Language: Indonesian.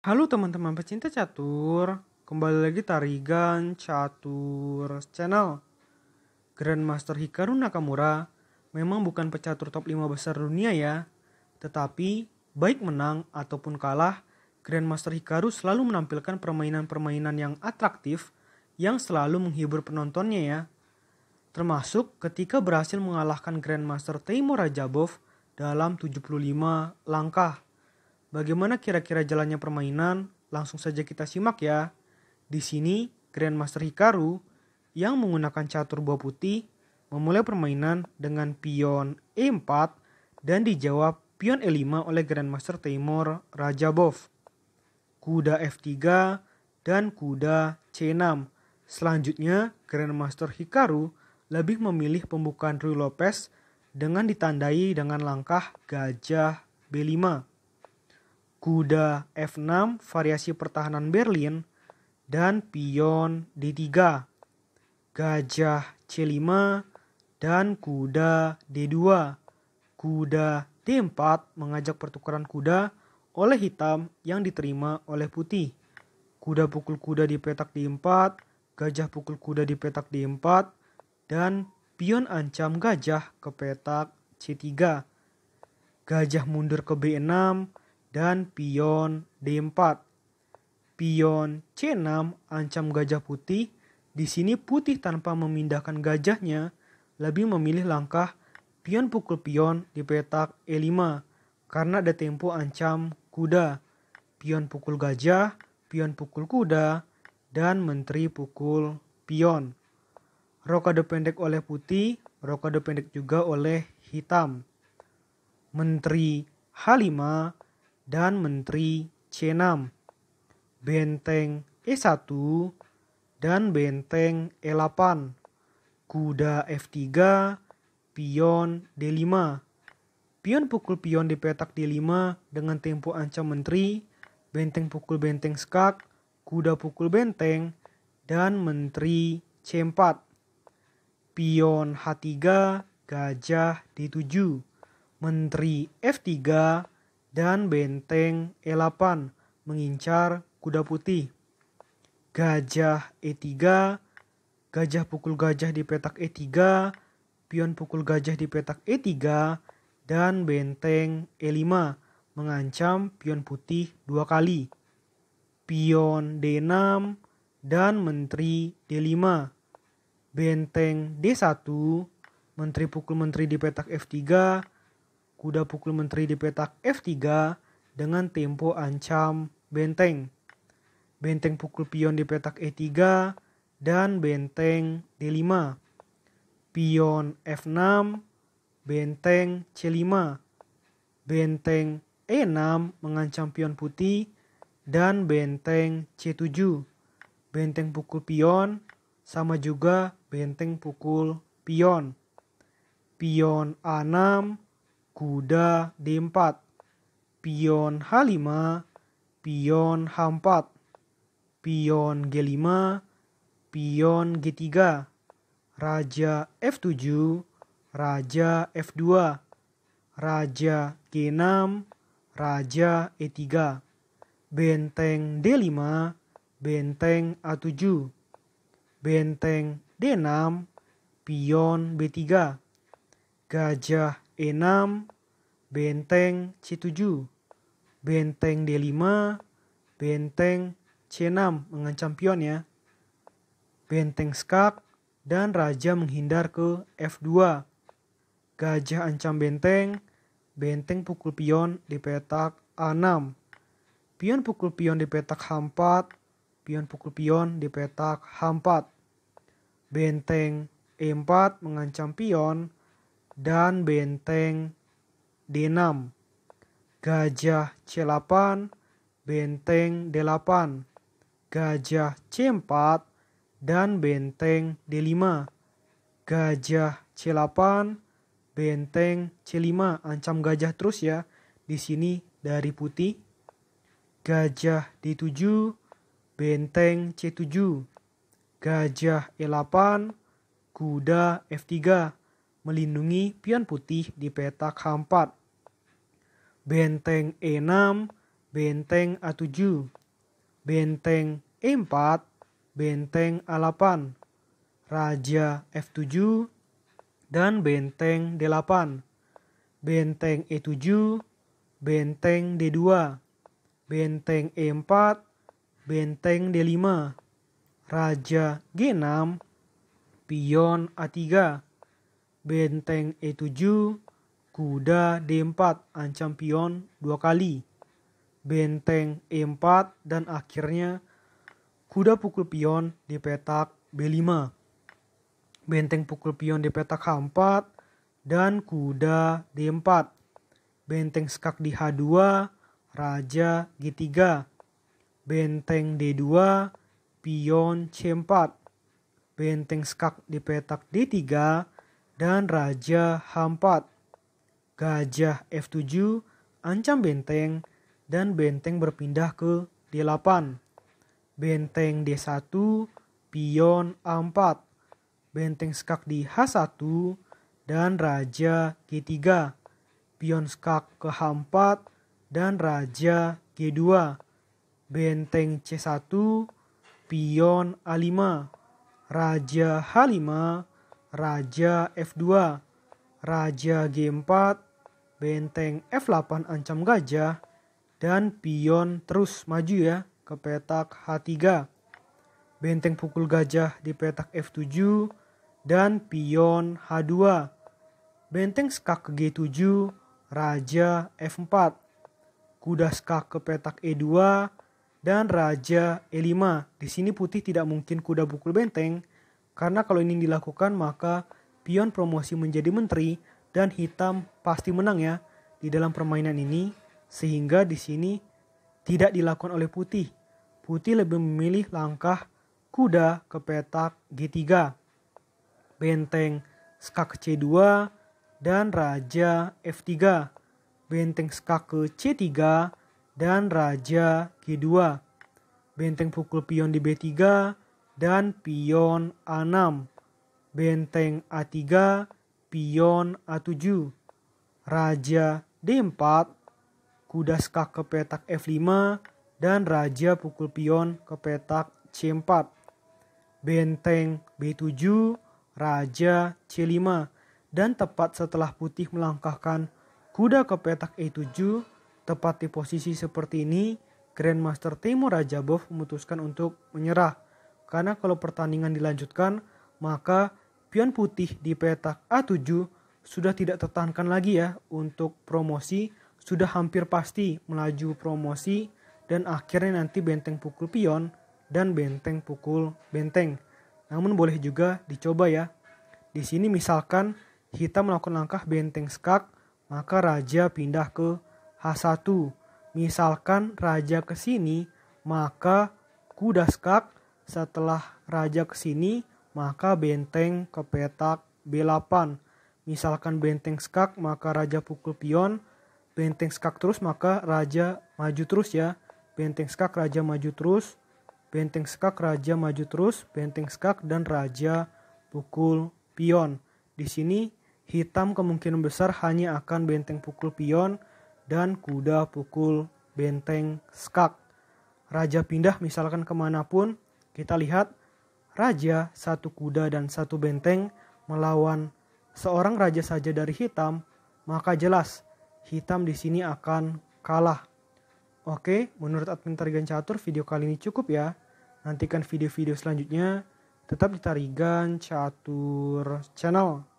Halo teman-teman pecinta catur, kembali lagi Tarigan Catur Channel. Grandmaster Hikaru Nakamura memang bukan pecatur top 5 besar dunia ya, tetapi baik menang ataupun kalah, Grandmaster Hikaru selalu menampilkan permainan-permainan yang atraktif yang selalu menghibur penontonnya ya. Termasuk ketika berhasil mengalahkan Grandmaster Teimur Rajabov dalam 75 langkah. Bagaimana kira-kira jalannya permainan? Langsung saja kita simak ya. Di sini Grandmaster Hikaru yang menggunakan catur buah putih memulai permainan dengan pion E4 dan dijawab pion E5 oleh Grandmaster Teimur Rajabov. Kuda F3 dan kuda C6. Selanjutnya Grandmaster Hikaru lebih memilih pembukaan Ruy Lopez dengan ditandai dengan langkah gajah B5. Kuda F6 variasi pertahanan Berlin dan pion D3, gajah C5 dan kuda D2. Kuda D4 mengajak pertukaran kuda oleh hitam yang diterima oleh putih. Kuda pukul kuda di petak D4, gajah pukul kuda di petak D4, dan pion ancam gajah ke petak C3. Gajah mundur ke B6 dan pion D4. Pion C6 ancam gajah putih. Di sini putih tanpa memindahkan gajahnya lebih memilih langkah pion pukul pion di petak E5 karena ada tempo ancam kuda. Pion pukul gajah, pion pukul kuda, dan menteri pukul pion. Rokade pendek oleh putih, rokade pendek juga oleh hitam. Menteri H5 dan menteri C6, benteng E1 dan benteng E8, kuda F3, pion D5, pion pukul pion di petak D5 dengan tempo ancam menteri, benteng pukul benteng skak, kuda pukul benteng, dan menteri C4, pion H3, gajah D7, menteri F3, dan benteng E8 mengincar kuda putih. Gajah E3, gajah pukul gajah di petak E3, pion pukul gajah di petak E3, dan benteng E5 mengancam pion putih 2 kali. Pion D6 dan menteri D5. Benteng D1, menteri pukul menteri di petak F3, kuda pukul menteri di petak F3 dengan tempo ancam benteng. Benteng pukul pion di petak E3 dan benteng D5. Pion F6, benteng C5. Benteng E6 mengancam pion putih dan benteng C7. Benteng pukul pion sama juga benteng pukul pion. Pion A6, kuda D4, pion H5, pion H4, pion G5, pion G3, raja F7, raja F2, raja G6, raja E3, benteng D5, benteng A7, benteng D6, pion B3, gajah E6, benteng C7, benteng D5, benteng C6 mengancam pion ya. Benteng skak dan raja menghindar ke F2. Gajah ancam benteng, benteng pukul pion di petak A6. Pion pukul pion di petak H4, pion pukul pion di petak H4. Benteng E4 mengancam pion dan benteng D6. Gajah C8, benteng D8, gajah C4 dan benteng D5. Gajah C8, benteng C5 ancam gajah terus ya. Di sini dari putih. Gajah D7, benteng C7. Gajah E8, kuda F3 melindungi pion putih di petak H4. Benteng E6, benteng A7, benteng E4, benteng A8, raja F7, dan benteng D8, benteng E7, benteng D2, benteng E4, benteng D5, raja G6, pion A3, benteng E7, kuda D4, ancam pion 2 kali, benteng E4, dan akhirnya kuda pukul pion di petak B5, benteng pukul pion di petak H4, dan kuda D4, benteng skak di H2, raja G3, benteng D2, pion C4, benteng skak di petak D3, dan raja H4, gajah F7, ancam benteng, dan benteng berpindah ke D8, benteng D1, pion A4, benteng skak di H1, dan raja G3, pion skak ke H4, dan raja G2, benteng C1, pion A5, raja H5, raja F2, raja G4, benteng F8 ancam gajah, dan pion terus maju ya ke petak H3, benteng pukul gajah di petak F7, dan pion H2, benteng skak ke G7, raja F4, kuda skak ke petak E2, dan raja E5. Di sini putih tidak mungkin kuda pukul benteng, karena kalau ini dilakukan maka pion promosi menjadi menteri dan hitam pasti menang ya di dalam permainan ini, sehingga di sini tidak dilakukan oleh putih. Putih lebih memilih langkah kuda ke petak G3, benteng skak ke C2, dan raja F3, benteng skak ke C3, dan raja G2, benteng pukul pion di B3, dan pion A6, benteng A3, pion A7, raja D4, kuda skak ke petak F5, dan raja pukul pion ke petak C4, benteng B7, raja C5, dan tepat setelah putih melangkahkan kuda ke petak E7, tepat di posisi seperti ini, Grandmaster Teimour Rajabov memutuskan untuk menyerah. Karena kalau pertandingan dilanjutkan, maka pion putih di petak A7 sudah tidak tertahankan lagi ya untuk promosi, sudah hampir pasti melaju promosi, dan akhirnya nanti benteng pukul pion dan benteng pukul benteng. Namun boleh juga dicoba ya. Di sini misalkan hitam melakukan langkah benteng skak, maka raja pindah ke H1. Misalkan raja ke sini, maka kuda skak, setelah raja ke sini, maka benteng ke petak B8. Misalkan benteng skak, maka raja pukul pion, benteng skak terus, maka raja maju terus ya. Benteng skak, raja maju terus, benteng skak, raja maju terus, benteng skak, dan raja pukul pion. Di sini hitam kemungkinan besar hanya akan benteng pukul pion dan kuda pukul benteng skak. Raja pindah misalkan kemanapun, kita lihat raja, satu kuda dan satu benteng melawan seorang raja saja dari hitam, maka jelas hitam di sini akan kalah. Oke, menurut admin Tarigan Catur video kali ini cukup ya. Nantikan video-video selanjutnya. Tetap di Tarigan Catur Channel.